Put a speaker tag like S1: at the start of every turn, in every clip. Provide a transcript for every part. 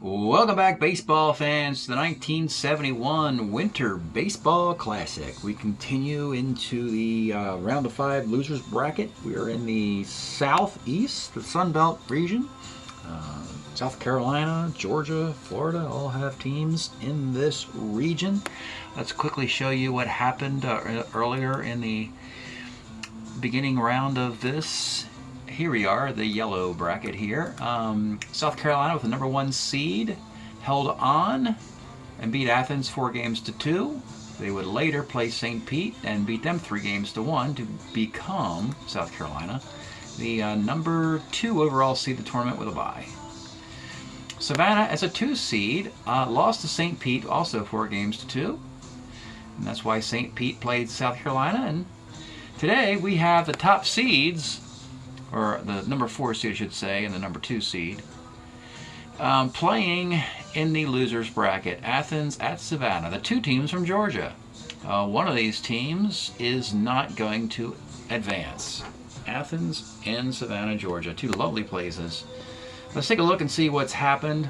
S1: Welcome back, baseball fans, to the 1971 Winter Baseball Classic. We continue into the round of 5 losers bracket. We are in the southeast, the Sun Belt region. South Carolina, Georgia, Florida all have teams in this region. Let's quickly show you what happened earlier in the beginning round of this. Here we are, the yellow bracket here. South Carolina with the number 1 seed held on and beat Athens 4-2. They would later play St. Pete and beat them 3-1 to become, South Carolina, the number 2 overall seed of the tournament with a bye. Savannah, as a 2 seed, lost to St. Pete also 4-2. And that's why St. Pete played South Carolina. And today we have the top seeds, or the number 4 seed I should say, and the number 2 seed, playing in the losers bracket. Athens at Savannah, the 2 teams from Georgia. One of these teams is not going to advance. Athens and Savannah, Georgia, 2 lovely places. Let's take a look and see what's happened.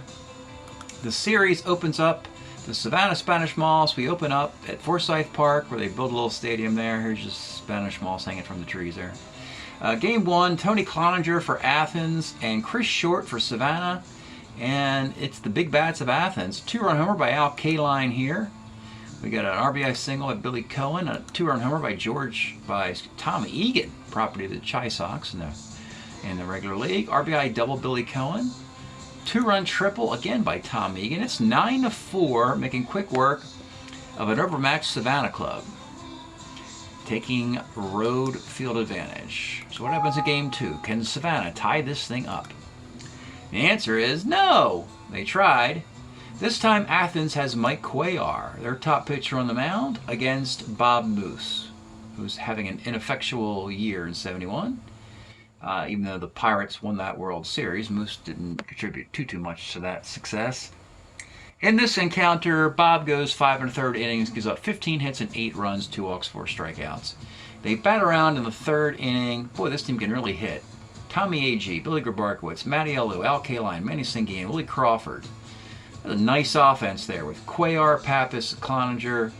S1: The series opens up the Savannah Spanish Moss. We open up at Forsyth Park, where they build a little stadium there. Here's just Spanish Moss hanging from the trees there. Game 1, Tony Cloninger for Athens and Chris Short for Savannah. And it's the big bats of Athens. 2-run homer by Al Kaline here. We got an RBI single by Billy Cohen, a 2-run homer by Tom Egan, property of the Chi Sox in the regular league. RBI double Billy Cohen. 2-run triple again by Tom Egan. It's 9-4, making quick work of an overmatched Savannah club, taking road field advantage. So what happens in game 2? Can Savannah tie this thing up? The answer is no. They tried. This time Athens has Mike Cuellar, their top pitcher, on the mound against Bob Moose, who's having an ineffectual year in '71. Even though the Pirates won that World Series, Moose didn't contribute too much to that success. In this encounter, Bob goes 5 1/3 innings, gives up 15 hits and 8 runs, 2 walks, 4 strikeouts. They bat around in the 3rd inning. Boy, this team can really hit. Tommy Agee, Billy Grabarkowitz, Matty Alou, Al Kaline, Manny Singian, Willie Crawford. A nice offense there with Cuellar, Pappas, Cloninger.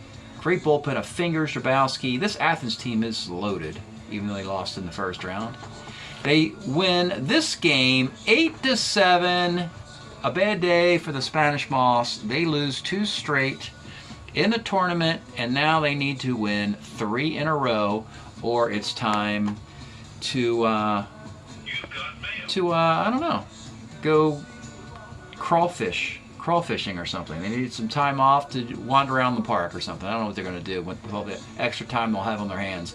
S1: Great bullpen of Fingers, Drabowski. This Athens team is loaded, even though they lost in the first round. They win this game 8-7. A bad day for the Spanish Moss. They lose 2 straight in the tournament, and now they need to win 3 in a row, or it's time to I don't know, go crawfishing or something. They need some time off to wander around the park or something. I don't know what they're going to do with all the extra time they'll have on their hands.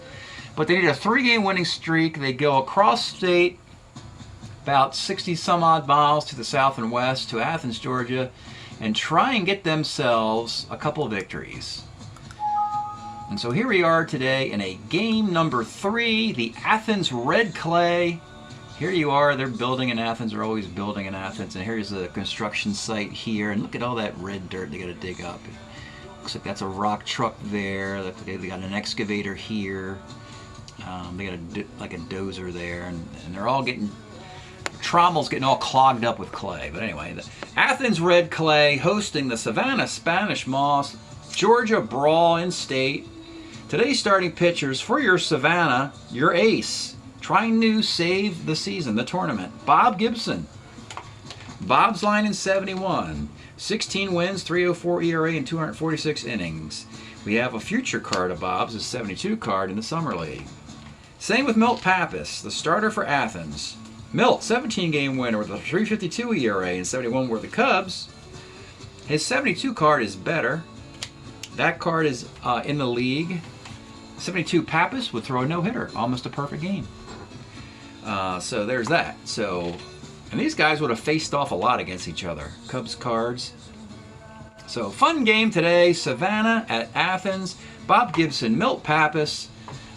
S1: But they need a 3-game winning streak. They go across state, about 60 some odd miles to the south and west, to Athens, Georgia, and try and get themselves a couple of victories. And so here we are today in a game number 3, the Athens Red Clay. Here you are, they're building in Athens, they're always building in Athens, and here's the construction site here, and look at all that red dirt they got to dig up. Looks like that's a rock truck there. They got an excavator here. They got like a dozer there, and they're all getting, trommel's getting all clogged up with clay. But anyway, the Athens Red Clay hosting the Savannah Spanish Moss, Georgia brawl in state. Today's starting pitchers for your Savannah, your ace, trying to save the season, the tournament. Bob Gibson. Bob's line in '71. 16 wins, 3.04 ERA, and 246 innings. We have a future card of Bob's, a '72 card in the Summer League. Same with Milt Pappas, the starter for Athens. Milt, 17-game winner with a 3.52 ERA and 71 were the Cubs. His '72 card is better. That card is in the league. '72 Pappas would throw a no-hitter, almost a perfect game. So there's that. And these guys would have faced off a lot against each other. Cubs cards. So fun game today. Savannah at Athens. Bob Gibson, Milt Pappas.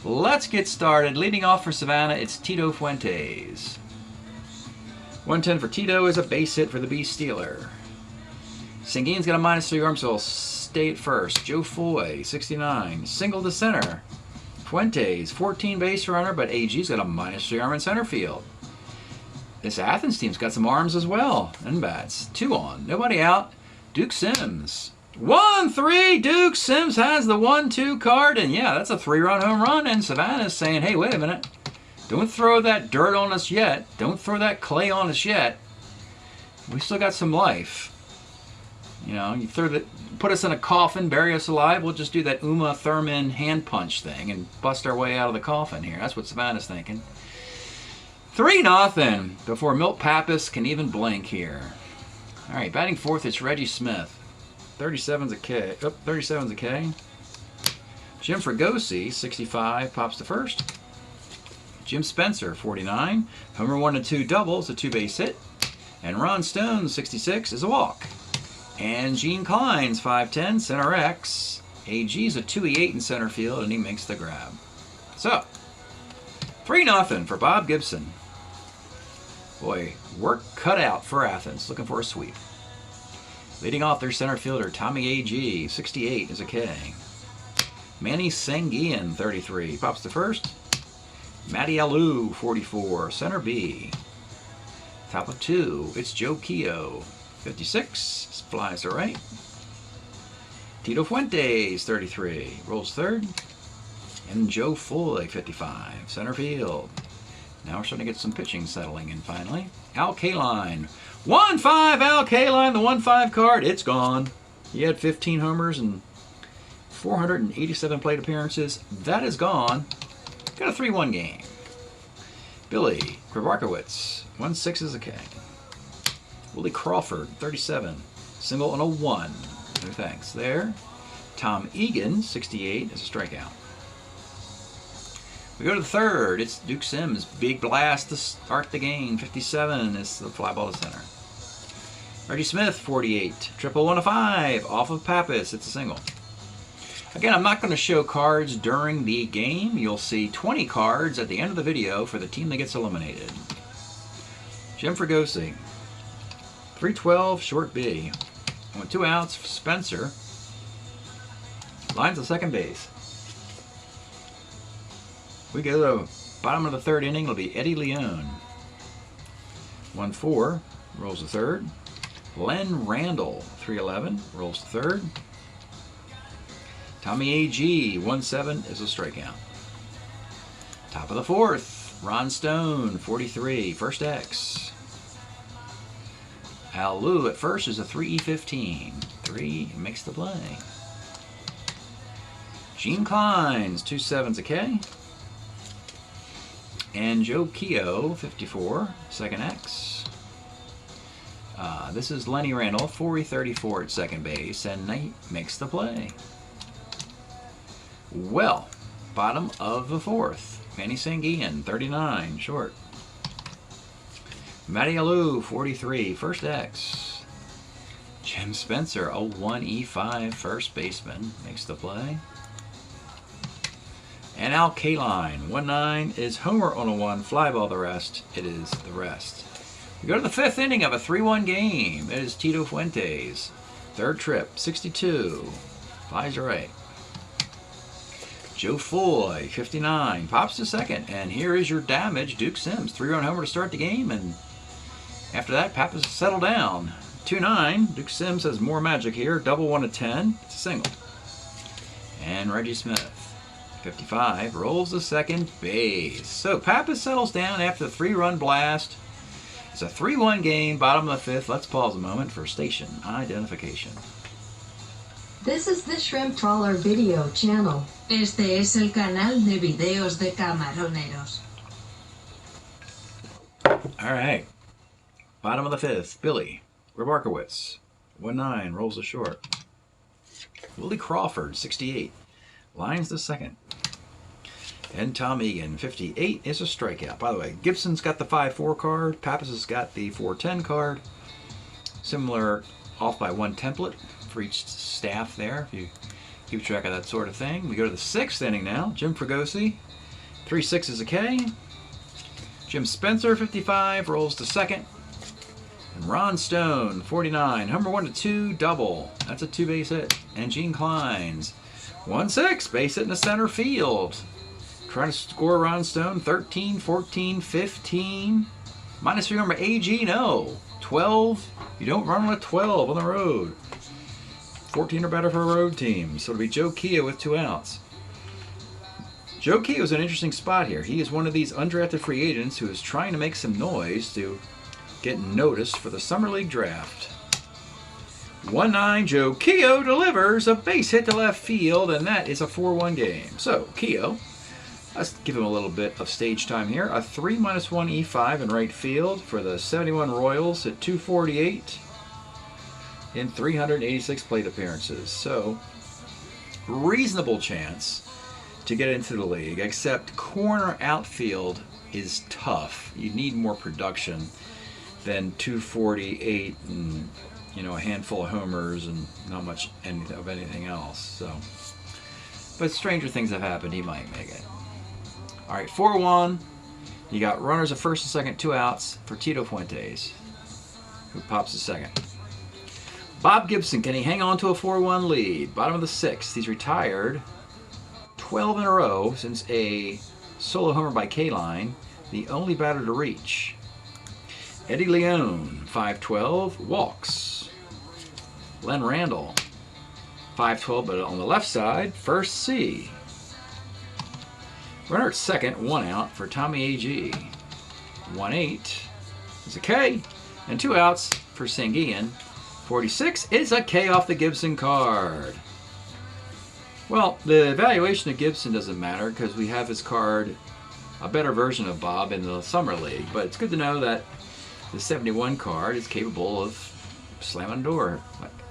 S1: Let's get started. Leading off for Savannah, it's Tito Fuentes. 110 for Tito is a base hit for the Bee Stealer. Sanguine's got a -3 arm, so he'll stay at first. Joe Foy, 69, single to center. Fuentes, 14 base runner, but AG's got a -3 arm in center field. This Athens team's got some arms as well. And bats. 2 on. Nobody out. Duke Sims. 1-3. Duke Sims has the 1-2 card. And yeah, that's a 3-run home run. And Savannah's saying, hey, wait a minute. Don't throw that dirt on us yet. Don't throw that clay on us yet. We still got some life. You know, you put us in a coffin, bury us alive. We'll just do that Uma Thurman hand punch thing and bust our way out of the coffin here. That's what Savannah's thinking. 3-0 before Milt Pappas can even blink here. All right, batting fourth, it's Reggie Smith. 37's a K. Oh, 37's a K. Jim Fregosi, 65, pops to first. Jim Spencer, 49. Homer 1 and 2 doubles, a 2-base hit. And Ron Stone, 66, is a walk. And Gene Klein's 5'10", center X. AG's a 2-8 in center field, and he makes the grab. So, 3-0 for Bob Gibson. Boy, work cut out for Athens, looking for a sweep. Leading off their center fielder, Tommy A.G., 68 is a K. Manny Sanguian, 33, pops to first. Matty Alou, 44, center B. Top of 2, it's Joe Keogh, 56, flies to right. Tito Fuentes, 33, rolls third. And Joe Foy, 55, center field. Now we're starting to get some pitching settling in finally. Al Kaline. 1-5 Al Kaline, the 1-5 card. It's gone. He had 15 homers and 487 plate appearances. That is gone. Got a 3-1 game. Billy Grabarkowitz. 1-6 is a K. Willie Crawford, 37. Single and a 1. No thanks there. Tom Egan, 68 is a strikeout. We go to the third. It's Duke Sims. Big blast to start the game. 57 is the fly ball to center. Reggie Smith, 48. Triple 1-5. Off of Pappas. It's a single. Again, I'm not going to show cards during the game. You'll see 20 cards at the end of the video for the team that gets eliminated. Jim Fregosi. 312, short B. With 2 outs, Spencer. Lines to second base. We go to the bottom of the third inning. It'll be Eddie Leone. 1-4, rolls to third. Len Randall, 311, rolls to third. Tommy A.G., 1-7 is a strikeout. Top of the fourth, Ron Stone, 43, first X. Al Lou at first is a 3E15. 3 makes the play. Gene Klein's 2-7's a K. And Joe Keogh, 54, second X. This is Lenny Randall, 4E34 at second base, and Knight makes the play. Well, bottom of the fourth, Manny Sanguian, 39, short. Matty Alou, 43, first X. Jim Spencer, a 1E5 first baseman, makes the play. And Al Kaline, 1-9 is homer on a 1, fly ball the rest. It is the rest. We go to the fifth inning of a 3-1 game. It is Tito Fuentes. Third trip, 62. Flies to right. Joe Foy, 59, pops to second. And here is your damage, Duke Sims. 3-run homer to start the game. And after that, Pappas settled down. 2-9. Duke Sims has more magic here. Double 1 to 10. It's a single. And Reggie Smith. 55, rolls to second base. So Pappas settles down after the 3-run blast. It's a 3-1 game, bottom of the fifth. Let's pause a moment for station identification.
S2: This is the Shrimp Trawler video channel.
S3: Este es el canal de videos de camaroneros.
S1: All right. Bottom of the fifth, Billy Grabarkowitz. 1-9, rolls to short. Willie Crawford, 68. Lines to second. And Tom Egan, 58, is a strikeout. By the way, Gibson's got the 5-4 card. Pappas has got the 4-10 card. Similar off by 1 template for each staff there, if you keep track of that sort of thing. We go to the sixth inning now. Jim Fregosi, 3-6 is a K. Jim Spencer, 55, rolls to second. And Ron Stone, 49, homer 1 to 2, double. That's a 2-base hit. And Gene Klein's 1-6, base hit in the center field. Trying to score Ron Stone, 13, 14, 15. Minus 3 number AG, no. 12, you don't run on a 12 on the road. 14 or better for a road team. So it'll be Joe Keogh with 2 outs. Joe Keogh is an interesting spot here. He is one of these undrafted free agents who is trying to make some noise to get noticed for the Summer League draft. 1-9, Joe Keogh delivers a base hit to left field, and that is a 4-1 game. So, Keogh, let's give him a little bit of stage time here. A 3-1 E5 in right field for the 71 Royals at 248 in 386 plate appearances. So, reasonable chance to get into the league, except corner outfield is tough. You need more production than 248 and, you know, a handful of homers and not much of anything else. So, but stranger things have happened. He might make it. All right, 4-1. You got runners at first and second, 2 outs for Tito Fuentes, who pops the second. Bob Gibson, can he hang on to a 4-1 lead? Bottom of the 6th. He's retired 12 in a row since a solo homer by K-Line, the only batter to reach. Eddie Leone, 5-12, walks. Len Randall, 5-12, but on the left side, first C. Runner at second, 1 out for Tommy A.G. 1-8 is a K, and 2 outs for Sanguian. 46 is a K off the Gibson card. Well, the evaluation of Gibson doesn't matter because we have his card, a better version of Bob in the Summer League. But it's good to know that the 71 card is capable of slamming a door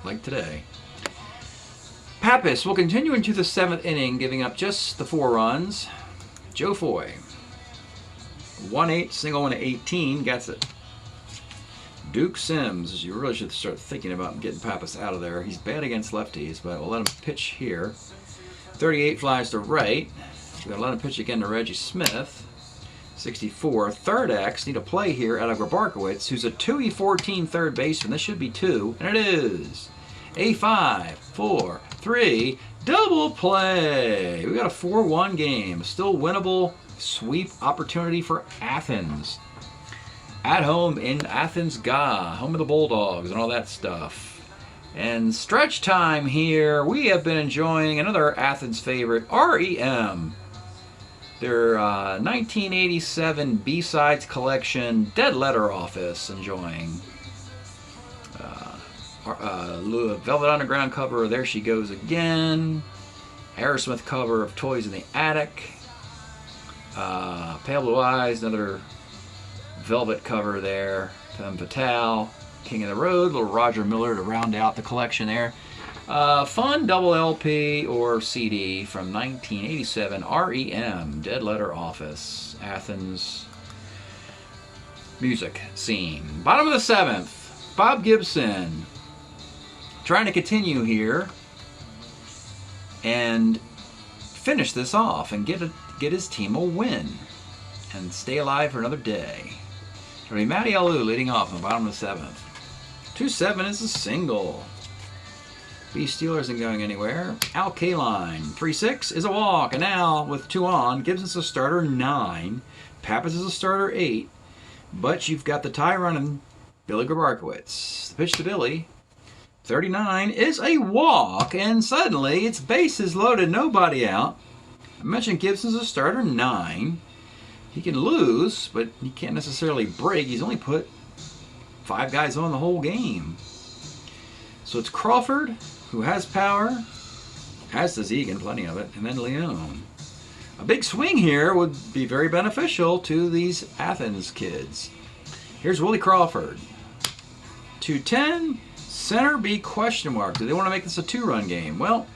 S1: like today. Pappas will continue into the 7th inning, giving up just the 4 runs. Joe Foy, 1-8, single 1 to 18, gets it. Duke Sims, you really should start thinking about getting Pappas out of there. He's bad against lefties, but we'll let him pitch here. 38 flies to right. We're going to let him pitch again to Reggie Smith. 64. Third X, need a play here out of Grabarkowitz, who's a 2E14 third baseman. This should be 2, and it is. A 5, 4, 3, double play. We got a 4-1 game. Still winnable sweep opportunity for Athens. At home in Athens, GA, home of the Bulldogs and all that stuff. And stretch time here. We have been enjoying another Athens favorite, REM. Their 1987 B-Sides collection, Dead Letter Office, enjoying. Velvet Underground cover of There She Goes Again. Aerosmith cover of Toys in the Attic. Pale Blue Eyes, another Velvet cover there. Femme Fatale, King of the Road, little Roger Miller to round out the collection there. Fun double LP or CD from 1987, REM, Dead Letter Office, Athens music scene. Bottom of the 7th, Bob Gibson trying to continue here and finish this off and get his team a win and stay alive for another day. It'll be Matty Alou leading off in the bottom of the 7th. 2-7 is a single. B Steeler isn't going anywhere. Al K-Line, 3-6 is a walk. And now, with 2 on, Gibson's a starter 9. Pappas is a starter 8. But you've got the tie running Billy Grabarkowitz. The pitch to Billy, 39 is a walk. And suddenly, it's bases loaded, nobody out. I mentioned Gibson's a starter 9. He can lose, but he can't necessarily break. He's only put 5 guys on the whole game. So it's Crawford, who has power, as does Egan, plenty of it, and then Leone. A big swing here would be very beneficial to these Athens kids. Here's Willie Crawford. 2-10, center B question mark. Do they want to make this a 2-run game? Well,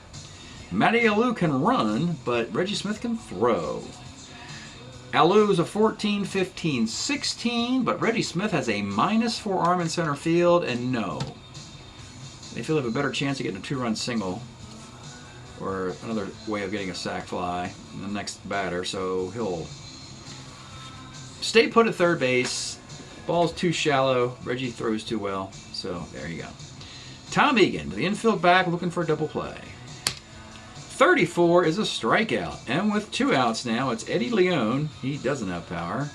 S1: Matty Alou can run, but Reggie Smith can throw. Alou is a 14, 15, 16, but Reggie Smith has a -4 arm in center field, and no. They feel they have a better chance of getting a 2-run single or another way of getting a sac fly in the next batter, so he'll stay put at third base. Ball's too shallow. Reggie throws too well, so there you go. Tom Egan to the infield back looking for a double play. 34 is a strikeout, and with 2 outs now, it's Eddie Leone. He doesn't have power.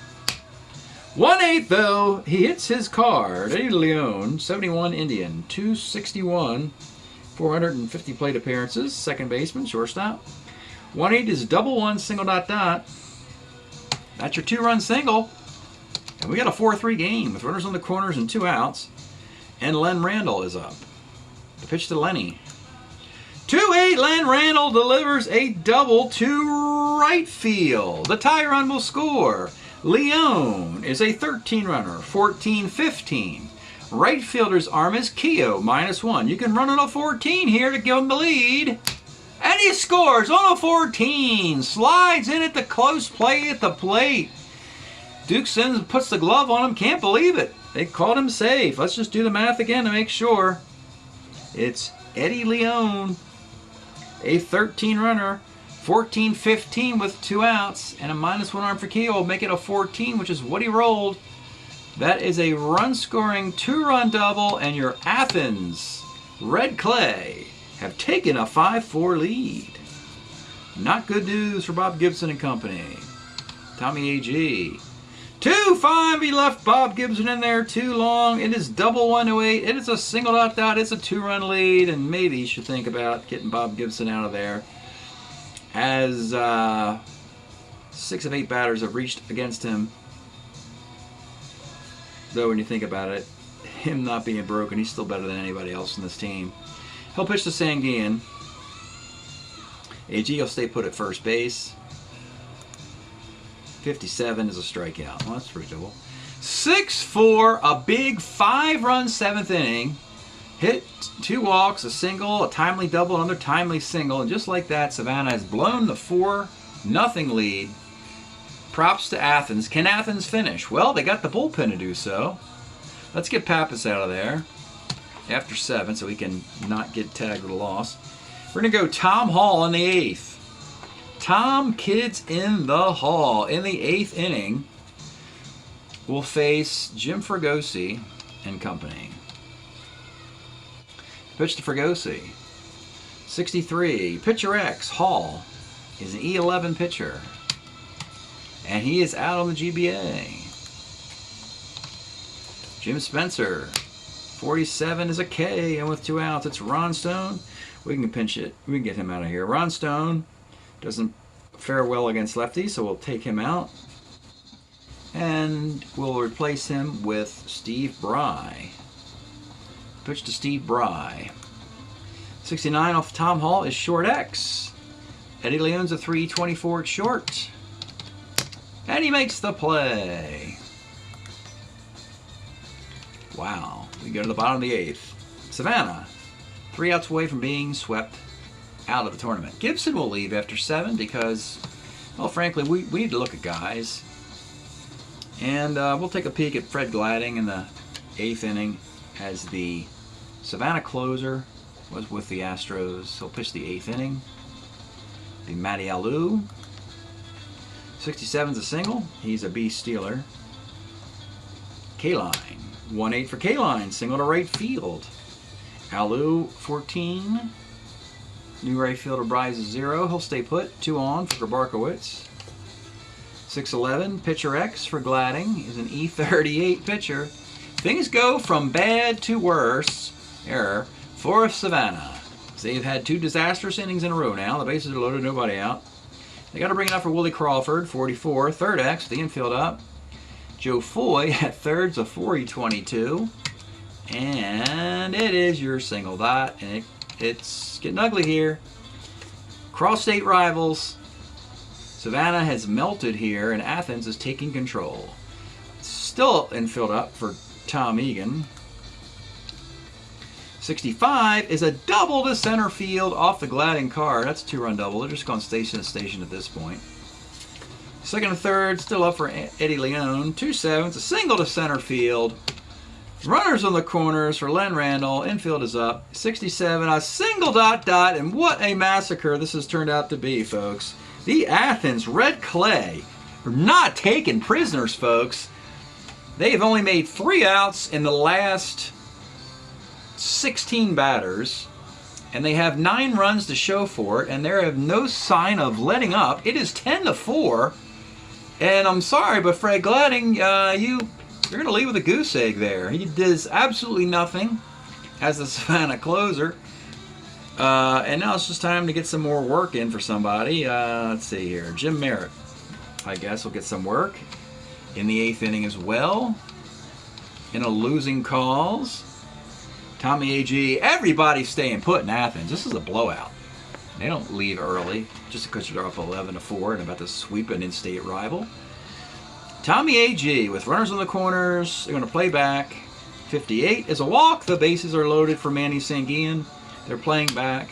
S1: 1/8 though. He hits his card. Eddie Leon, 71 Indian, 261, 450 plate appearances. Second baseman, shortstop. 1/8 is double one, single dot dot. That's your 2-run single. And we got a 4-3 game with runners on the corners and 2 outs. And Len Randall is up. The pitch to Lenny. 2-8, Len Randall delivers a double to right field. The tie run will score. Leon is a 13 runner, 14-15. Right fielder's arm is Keogh, -1. You can run on a 14 here to give him the lead. And he scores on a 14. Slides in at the close play at the plate. Duke Sims puts the glove on him. Can't believe it. They called him safe. Let's just do the math again to make sure. It's Eddie Leon, a 13 runner, 14-15 with 2 outs, and a -1 arm for Keogh will make it a 14, which is what he rolled. That is a run-scoring 2-run double, and your Athens Red Clay have taken a 5-4 lead. Not good news for Bob Gibson and company. Tommy A.G. 2-5, he left Bob Gibson in there too long. It is double 1-8. It is a single dot dot. It's a 2-run lead, and maybe you should think about getting Bob Gibson out of there, as 6 of 8 batters have reached against him. Though when you think about it, him not being broken, he's still better than anybody else in this team. He'll pitch to Sanguin. AG will stay put at first base. 57 is a strikeout. Well, that's pretty double. 6-4, a big 5-run 7th inning. Hit 2 walks, a single, a timely double, another timely single. And just like that, Savannah has blown the 4-0 lead. Props to Athens. Can Athens finish? Well, they got the bullpen to do so. Let's get Pappas out of there after 7 so he can not get tagged with a loss. We're going to go Tom Hall in the 8th. Tom Kids in the Hall in the 8th inning will face Jim Fregosi and company. Pitch to Fregosi. 63. Pitcher X, Hall, is an E11 pitcher. And he is out on the GBA. Jim Spencer. 47 is a K, and with 2 outs, it's Ron Stone. We can pinch it. We can get him out of here. Ron Stone doesn't fare well against lefties, so we'll take him out. And we'll replace him with Steve Bry. Pitch to Steve Bry. 69 off Tom Hall is short X. Eddie Leon's a 324 at short. And he makes the play. Wow. We go to the bottom of the 8th. Savannah, 3 outs away from being swept out of the tournament. Gibson will leave after 7 because, well, frankly, we need to look at guys. And we'll take a peek at Fred Gladding in the 8th inning as the Savannah closer was with the Astros. He'll pitch the 8th inning. The Matty Alou. 67's a single. He's a B stealer. K-Line. 1-8 for K-Line. Single to right field. Alou, 14. New right fielder Bryce is 0. He'll stay put. 2 on for Grabarkowitz. 6-11. Pitcher X for Gladding is an E38 pitcher. Things go from bad to worse for Savannah. They've had 2 disastrous innings in a row now. The bases are loaded, nobody out. They got to bring it up for Willie Crawford, 44. Third X, the infield up. Joe Foy at thirds, a 4-22. And it is your single dot. And it's getting ugly here. Cross-state rivals. Savannah has melted here, and Athens is taking control. Still infield up for Tom Egan. 65 is a double to center field off the Gladding card. That's a 2-run double. They're just going station to station at this point. Second and third, still up for Eddie Leon. 2-7, a single to center field. Runners on the corners for Len Randall. Infield is up. 67, a single dot dot, and what a massacre this has turned out to be, folks. The Athens Red Clay are not taking prisoners, folks. They have only made 3 outs in the last 16 batters, and they have 9 runs to show for it, and there have no sign of letting up. It is 10-4. And I'm sorry, but Fred Gladding, you're going to leave with a goose egg there. He does absolutely nothing as the Savannah closer. And now it's just time to get some more work in for somebody. Let's see here. Jim Merritt, I guess, will get some work in the 8th inning as well. In a losing cause. Tommy A.G. Everybody's staying put in Athens. This is a blowout. They don't leave early just because they're up 11-4 and about to sweep an in-state rival. Tommy A.G. with runners on the corners. They're going to play back. 58 is a walk. The bases are loaded for Manny Sanguian. They're playing back.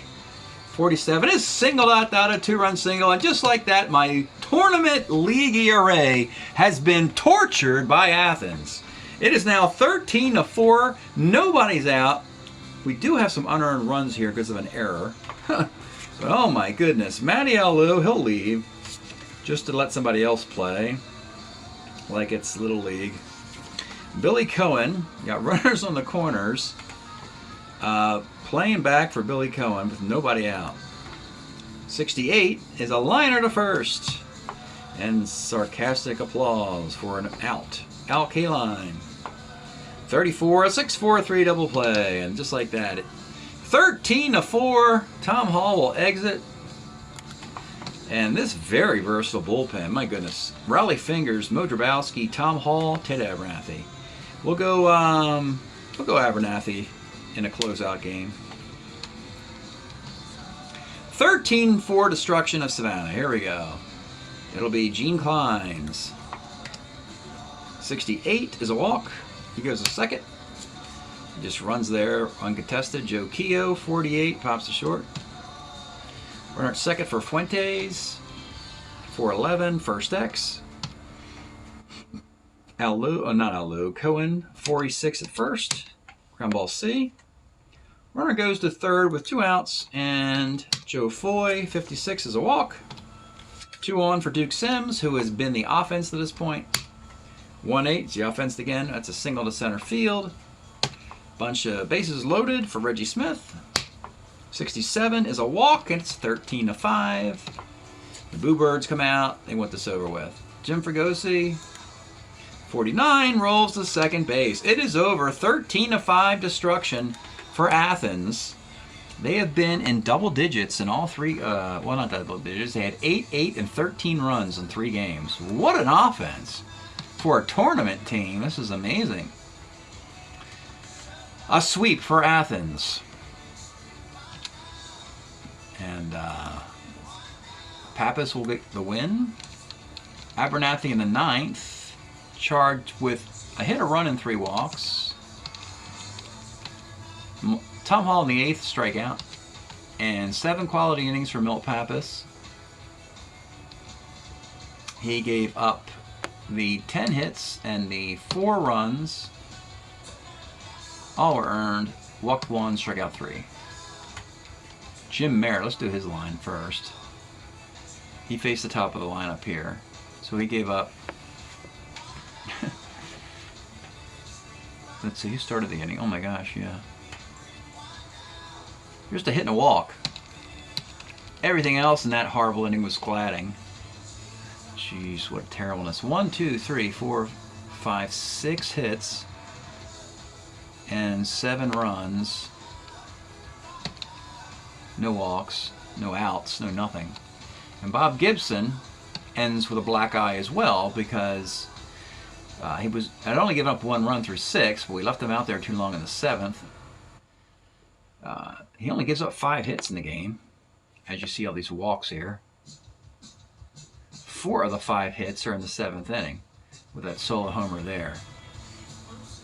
S1: 47 is singled out, a 2-run single. And just like that, my tournament league ERA has been tortured by Athens. It is now 13-4. Nobody's out. We do have some unearned runs here because of an error. But oh my goodness. Matty Alou, he'll leave just to let somebody else play like it's Little League. Billy Cohen, got runners on the corners. Playing back for Billy Cohen with nobody out. 68 is a liner to first. And sarcastic applause for an out. Al Kaline. 34, a 6-4-3 double play. And just like that, 13-4. Tom Hall will exit. And this very versatile bullpen, my goodness. Raleigh Fingers, Mo Drabowski, Tom Hall, Ted Abernathy. We'll go Abernathy in a closeout game. 13-4 destruction of Savannah. Here we go. It'll be Gene Klein's. 68 is a walk. He goes to second. He just runs there uncontested. Joe Keogh, 48, pops to short. Runner at second for Fuentes. 411, first X. Cohen, 46 at first. Ground ball C. Runner goes to third with 2 outs, and Joe Foy, 56 is a walk. 2 on for Duke Sims, who has been the offense to this point. 1-8 is the offense again. That's a single to center field. Bunch of bases loaded for Reggie Smith. 67 is a walk, and it's 13-5. The Boo Birds come out. They want this over with. Jim Fregosi, 49, rolls to second base. It is over. 13-5 destruction for Athens. They have been in double digits in all three. Well, not double digits. They had 8, 8, and 13 runs in 3 games. What an offense for a tournament team. This is amazing. A sweep for Athens. And Pappas will get the win. Abernathy in the 9th, charged with a hit, a run, and 3 walks. Tom Hall in the 8th, strikeout. And 7 quality innings for Milt Pappas. He gave up the 10 hits and the 4 runs. All were earned. Walked 1, struck out 3. Jim Merritt, let's do his line first. He faced the top of the lineup here. So he gave up. Let's see, who started the inning? Oh my gosh, yeah. Just a hit and a walk. Everything else in that horrible inning was cladding. Jeez, what terribleness. 1, 2, 3, 4, 5, 6 hits. And 7 runs. No walks, no outs, no nothing. And Bob Gibson ends with a black eye as well because he had only given up 1 run through 6, but we left him out there too long in the 7th. He only gives up 5 hits in the game, as you see all these walks here. 4 of the 5 hits are in the 7th inning, with that solo homer there.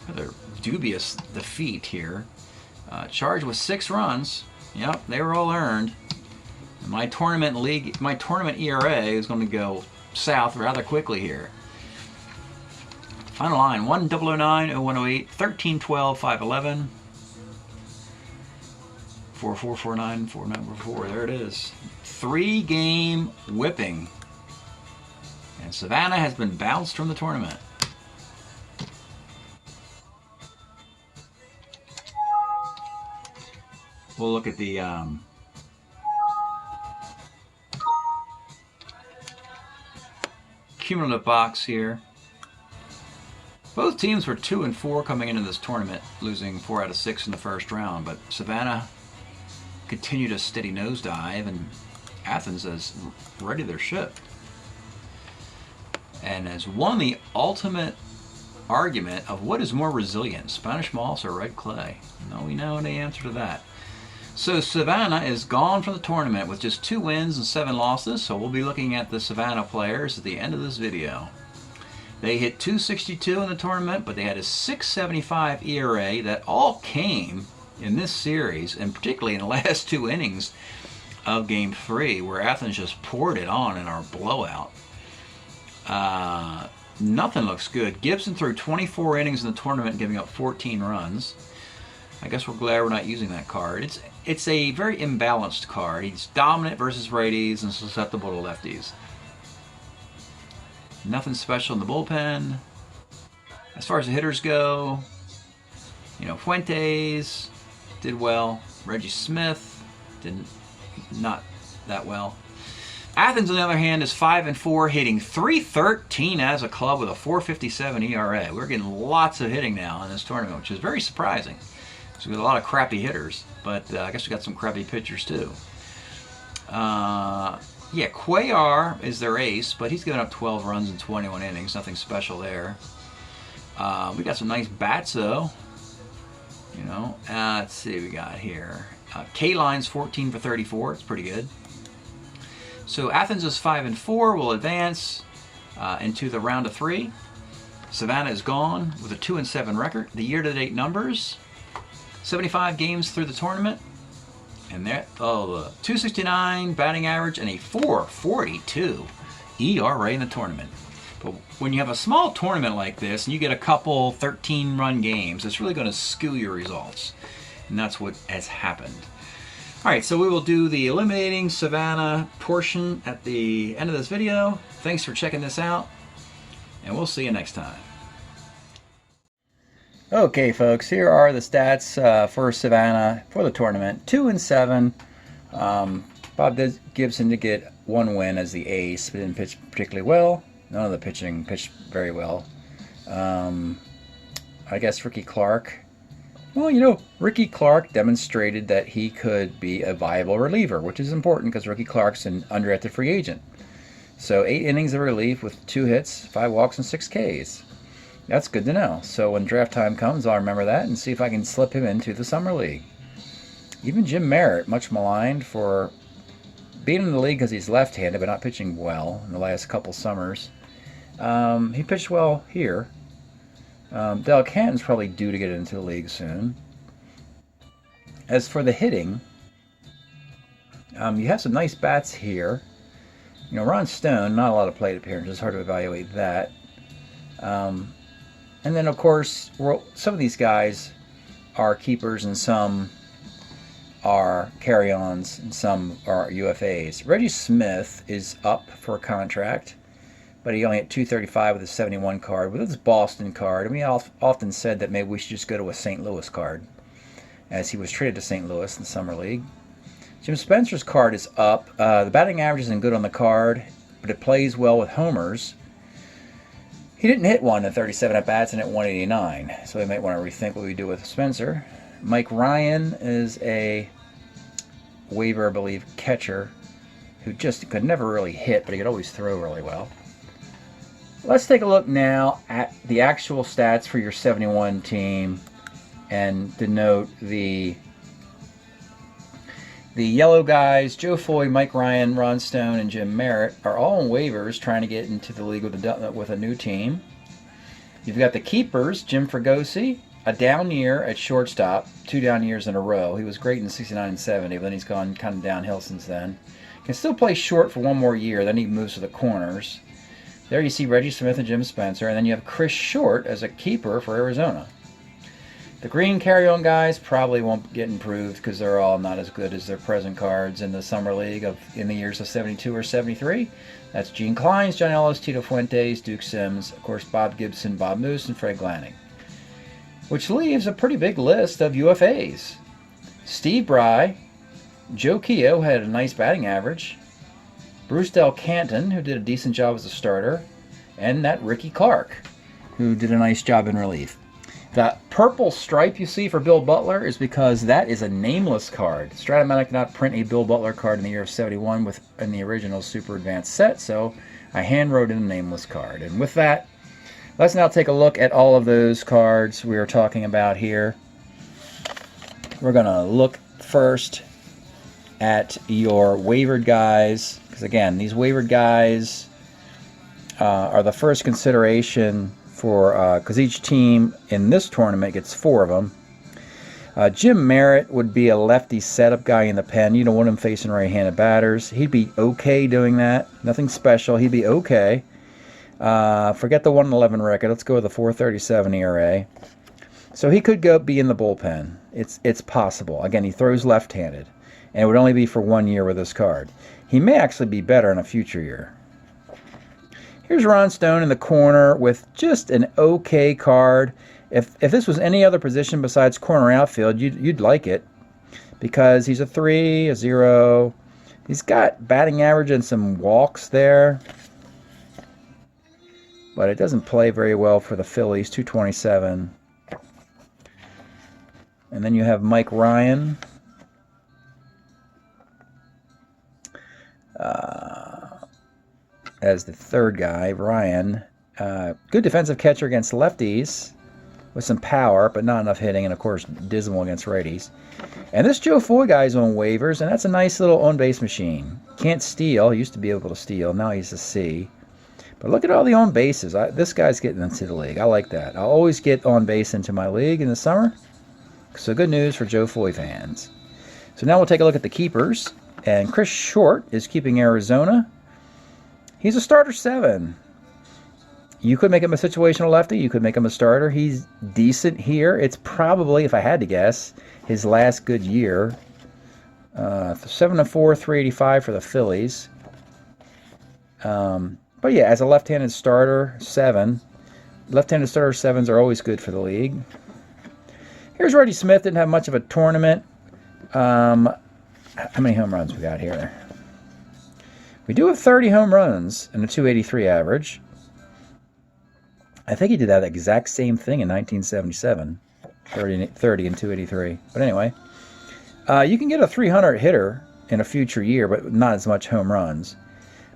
S1: Rather dubious defeat here. Charged with 6 runs. Yep, they were all earned. And my tournament ERA is going to go south rather quickly here. Final line: 1009, 0108, 1312, 511, 4449, 4944. There it is. 3-game whipping. And Savannah has been bounced from the tournament. We'll look at the cumulative box here. Both teams were 2-4 coming into this tournament, losing 4 out of 6 in the first round. But Savannah continued a steady nosedive, and Athens has readied their ship and has won the ultimate argument of what is more resilient, Spanish moss or red clay. No, we know the answer to that. So Savannah is gone from the tournament with just 2 wins and 7 losses. So we'll be looking at the Savannah players at the end of this video. They hit .262 in the tournament, but they had a .675 ERA that all came in this series, and particularly in the last 2 innings of Game 3, where Athens just poured it on in our blowout. Nothing looks good. Gibson threw 24 innings in the tournament, giving up 14 runs. I guess we're glad we're not using that card. It's a very imbalanced card. He's dominant versus righties and susceptible to lefties. Nothing special in the bullpen. As far as the hitters go, you know, Fuentes did well. Reggie Smith not that well. Athens, on the other hand, is 5-4, hitting .313 as a club with a .457 ERA. We're getting lots of hitting now in this tournament, which is very surprising. So we got a lot of crappy hitters, but I guess we got some crappy pitchers too. Yeah, Cuellar is their ace, but he's given up 12 runs in 21 innings. Nothing special there. We got some nice bats, though. You know, let's see what we got here. K-Line's 14 for 34. It's pretty good. So Athens is 5-4. Will advance into the round of 3. Savannah is gone with a 2-7 record. The year-to-date numbers: 75 games through the tournament. And there, the .269 batting average and a .442 ERA in the tournament. But when you have a small tournament like this and you get a couple 13-run games, it's really going to skew your results. And that's what has happened. All right, so we will do the eliminating Savannah portion at the end of this video. Thanks for checking this out, and we'll see you next time. Okay, folks, here are the stats for Savannah for the tournament. 2-7. Bob Gibson did get 1 win as the ace, but didn't pitch particularly well. None of the pitching pitched very well. I guess Ricky Clark. Well, you know, Ricky Clark demonstrated that he could be a viable reliever, which is important because Ricky Clark's an undrafted free agent. So 8 innings of relief with 2 hits, 5 walks, and 6 Ks. That's good to know. So when draft time comes, I'll remember that and see if I can slip him into the Summer League. Even Jim Merritt, much maligned for being in the league because he's left-handed but not pitching well in the last couple summers. He pitched well here. Del Canton's probably due to get into the league soon. As for the hitting, you have some nice bats here. You know, Ron Stone, not a lot of plate appearances, hard to evaluate that. And then, of course, some of these guys are keepers and some are carry-ons and some are UFAs. Reggie Smith is up for a contract, but he only had .235 with a 71 card. With his Boston card, and we often said that maybe we should just go to a St. Louis card, as he was traded to St. Louis in the Summer League. Jim Spencer's card is up. The batting average isn't good on the card, but it plays well with homers. He didn't hit 1 in 37 at-bats and hit 189, so we might want to rethink what we do with Spencer. Mike Ryan is a waiver, I believe, catcher who just could never really hit, but he could always throw really well. Let's take a look now at the actual stats for your 71 team and denote the yellow guys. Joe Foy, Mike Ryan, Ron Stone, and Jim Merritt are all on waivers trying to get into the league with a new team. You've got the keepers, Jim Fregosi, a down year at shortstop, 2 down years in a row. He was great in 69 and 70, but then he's gone kind of downhill since then. Can still play short for 1 more year, then he moves to the corners. There you see Reggie Smith and Jim Spencer, and then you have Chris Short as a keeper for Arizona. The green carry-on guys probably won't get improved because they're all not as good as their present cards in the Summer League in the years of 72 or 73. That's Gene Kleins, John Ellis, Tito Fuentes, Duke Sims, of course Bob Gibson, Bob Moose, and Fred Glanning. Which leaves a pretty big list of UFAs. Steve Bry, Joe Keogh had a nice batting average. Bruce Del Canton, who did a decent job as a starter. and that Ricky Clark, who did a nice job in relief. The purple stripe you see for Bill Butler is because that is a nameless card. Strat-O-Matic did not print a Bill Butler card in the year of '71 in the original Super Advanced set, so I hand wrote in a nameless card. And with that, let's now take a look at all of those cards we were talking about here. We're going to look first at your waivered guys, because again, these waivered guys are the first consideration for, because each team in this tournament gets 4 of them. Jim Merritt would be a lefty setup guy in the pen. You don't want him facing right-handed batters. He'd be okay doing that. Nothing special. He'd be okay. Forget the 111 record. Let's go with a 4.37 ERA. So he could be in the bullpen. It's possible. Again, he throws left-handed, and it would only be for 1 year with this card. He may actually be better in a future year. Here's Ron Stone in the corner with just an okay card. If this was any other position besides corner outfield, you'd like it, because he's a 3, a 0. He's got batting average and some walks there, but it doesn't play very well for the Phillies. 227. And then you have Mike Ryan. As the third guy, Ryan. Good defensive catcher against lefties with some power, but not enough hitting, and of course dismal against righties. And this Joe Foy guy's on waivers, and that's a nice little on-base machine. Can't steal. He used to be able to steal. Now he's a C. But look at all the on-bases. This guy's getting into the league. I like that. I'll always get on-base into my league in the summer. So good news for Joe Foy fans. So now we'll take a look at the keepers. And Chris Short is keeping Arizona. He's a starter 7. You could make him a situational lefty. You could make him a starter. He's decent here. It's probably, if I had to guess, his last good year. 7-4, 385 for the Phillies. But yeah, as a left-handed starter, 7. Left-handed starter 7s are always good for the league. Here's Reggie Smith. Didn't have much of a tournament. How many home runs we got here? We do have 30 home runs and a 283 average. I think he did that exact same thing in 1977. 30 and 283. But anyway, you can get a 300 hitter in a future year, but not as much home runs.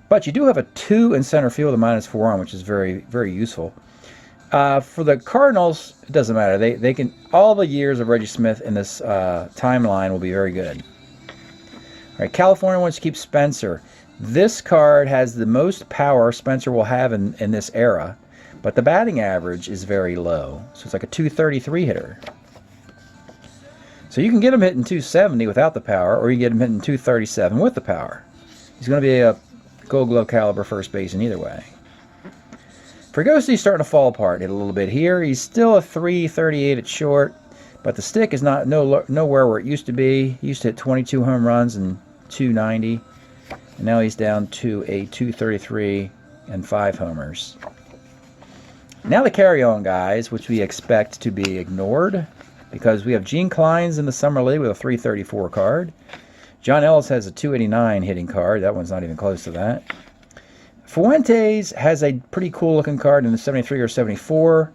S1: But you do have a 2 in center field, a -4 on, which is very, very useful. For the Cardinals, it doesn't matter. They can, all the years of Reggie Smith in this timeline will be very good. All right, California wants to keep Spencer. This card has the most power Spencer will have in this era, but the batting average is very low. So it's like a 233 hitter. So you can get him hitting 270 without the power, or you can get him hitting 237 with the power. He's going to be a Gold Glove caliber first baseman either way. Fregosti's starting to fall apart a little bit here. He's still a 338 at short, but the stick is nowhere where it used to be. He used to hit 22 home runs and 290, and now he's down to a 233 and 5 homers. Now the carry-on guys, which we expect to be ignored, because we have Gene Klein's in the Summer League with a 334 card. John Ellis has a 289 hitting card. That one's not even close to that. Fuentes has a pretty cool-looking card in the 73 or 74.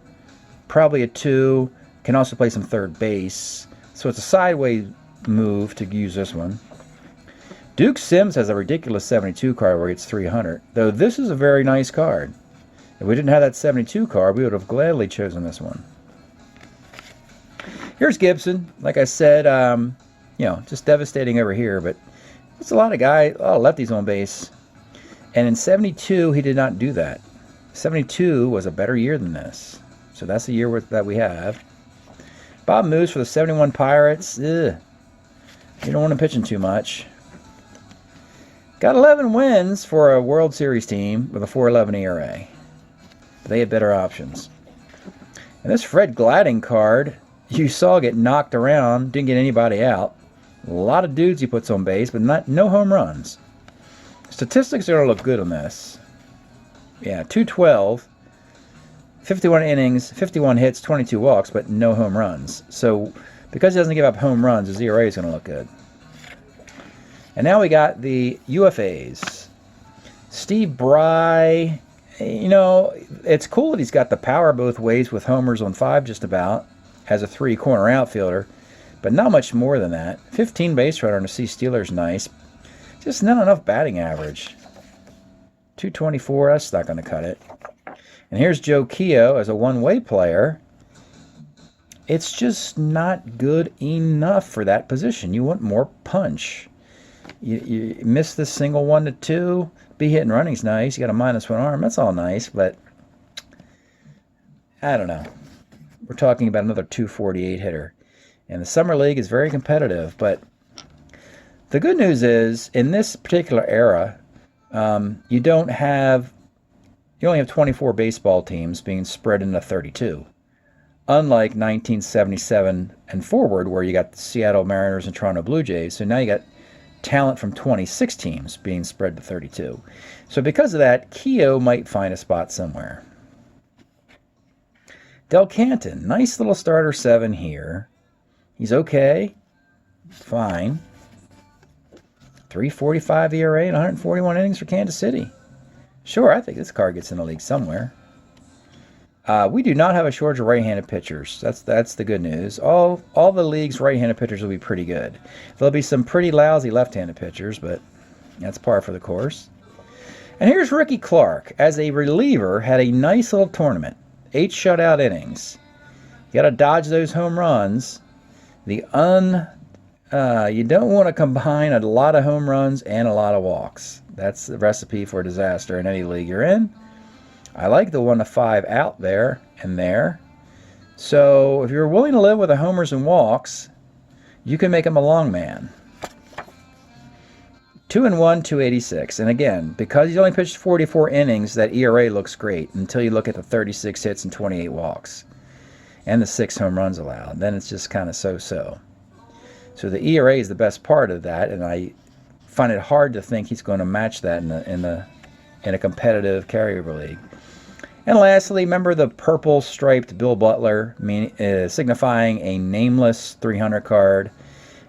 S1: Probably a 2. Can also play some third base. So it's a sideways move to use this one. Duke Sims has a ridiculous 72 card where it's 300. Though this is a very nice card. If we didn't have that 72 card, we would have gladly chosen this one. Here's Gibson. Like I said, just devastating over here. But it's a lot of lefties on base. And in 72, he did not do that. 72 was a better year than this. So that's the year that we have. Bob Moose for the 71 Pirates. Ugh. You don't want him pitching too much. Got 11 wins for a World Series team with a 4.11 ERA. But they had better options. And this Fred Gladding card, you saw get knocked around, didn't get anybody out. A lot of dudes he puts on base, but no home runs. Statistics are going to look good on this. Yeah, 212, 51 innings, 51 hits, 22 walks, but no home runs. So because he doesn't give up home runs, his ERA is going to look good. And now we got the UFAs. Steve Bry
S4: You know, it's cool that he's got the power both ways with homers on 5 just about, as a 3-corner outfielder, but not much more than that. 15 base runner to see Steelers nice. Just not enough batting average. 224, that's not going to cut it. And here's Joe Keogh as a one-way player. It's just not good enough for that position. You want more punch. You miss the single 1-2. Be hitting running's nice. You got a -1 arm. That's all nice, but I don't know. We're talking about another 248 hitter. And the Summer League is very competitive, but the good news is, in this particular era, you only have 24 baseball teams being spread into 32. Unlike 1977 and forward, where you got the Seattle Mariners and Toronto Blue Jays. So now you got talent from 26 teams being spread to 32. So because of that, Keogh might find a spot somewhere. Del Canton, nice little starter 7 here. He's okay. Fine. 3.45 ERA and 141 innings for Kansas City. Sure, I think this card gets in the league somewhere. We do not have a shortage of right-handed pitchers. That's the good news. All the league's right-handed pitchers will be pretty good. There'll be some pretty lousy left-handed pitchers, but that's par for the course. And here's Ricky Clark. As a reliever, had a nice little tournament. 8 shutout innings. You got to dodge those home runs. You don't want to combine a lot of home runs and a lot of walks. That's the recipe for disaster in any league you're in. I like the 1-5 out there and there. So if you're willing to live with the homers and walks, you can make him a long man. 2-1, 286. And again, because he's only pitched 44 innings, that ERA looks great until you look at the 36 hits and 28 walks. And the 6 home runs allowed. Then it's just kind of so-so. So the ERA is the best part of that, and I find it hard to think he's going to match that in a competitive carryover league. And lastly, remember the purple striped Bill Butler, signifying a nameless 300 card,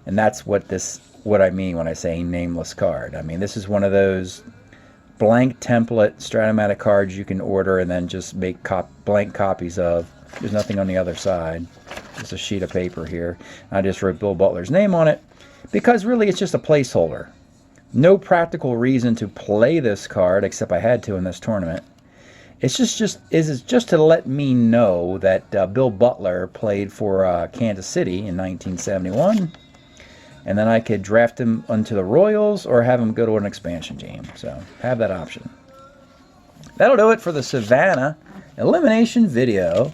S4: and that's what I mean when I say nameless card. I mean, this is one of those blank template Strat-O-Matic cards you can order and then just make blank copies of. There's nothing on the other side. Just a sheet of paper here. I just wrote Bill Butler's name on it because really it's just a placeholder. No practical reason to play this card except I had to in this tournament. It's just to let me know that Bill Butler played for Kansas City in 1971, and then I could draft him onto the Royals or have him go to an expansion team. So have that option. That'll do it for the Savannah elimination video.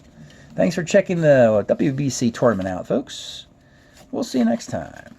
S4: Thanks for checking the WBC tournament out, folks. We'll see you next time.